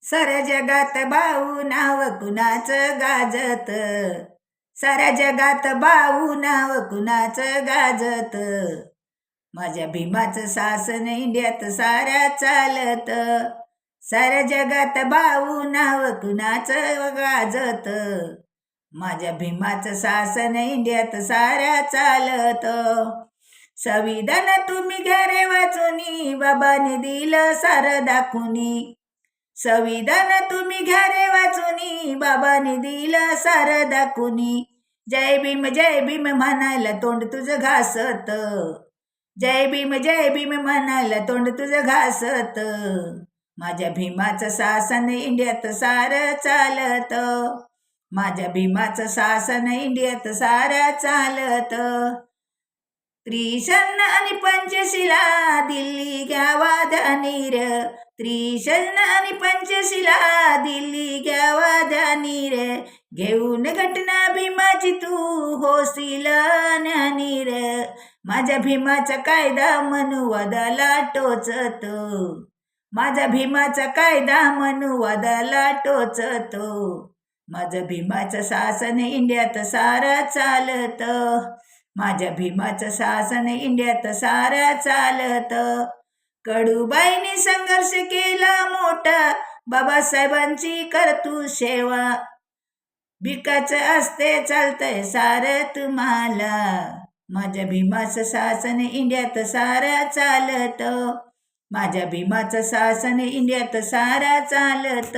साऱ्या जगात भाऊ नाव कुणाचं गाजत, साऱ्या जगात भाऊ नाव कुणाचं गाजत, माझ्या भीमाचं शासन इंडियात साऱ्या चालत, साऱ्या जगात भाऊ नाव कुणाचं गाजत, माझ्या भीमाचं शासन इंडियात साऱ्या चालत. संविधान तुम्ही घ्या रे वाचुनी, बाबाने दिलं सारं दाखुनी, संविधान तुम्ही घ्या रे वाचुनी, बाबाने दिलं सारं दाखुनी, जय भीम म्हणायला तोंड तुझं घासत, जय भीम म्हणायला तोंड तुझं घासत, माझ्या भीमाचं शासन इंडियात सारं चालत, माझ्या भीमाचं शासन इंडियात सारं चालत. त्रिशरण आणि पंचशिला दिल्ली घ्यावा ध्यानी रे, त्रिशरण आणि पंचशिला दिल्ली घ्यावा ध्यानी रे, घेऊन घटना भीमाची तू होशील ज्ञानी रे, माझ्या भीमाचा कायदा मनुवादाला टोचतो, माझ्या भीमाचा कायदा मनुवादाला टोचतो, माझं भीमाचं शासन इंडियात सारं चालत, माझ्या भीमाचं शासन इंडियात सारं चालत. कडूबाईने संघर्ष केला मोठा, बाबासाहेबांची करतू सेवा, भिकाचं असते चालतंय सारं तुम्हाला, माझ्या भीमाचं शासन इंडियात सारं चालत, माझ्या भीमाचं शासन इंडियात सारं चालत.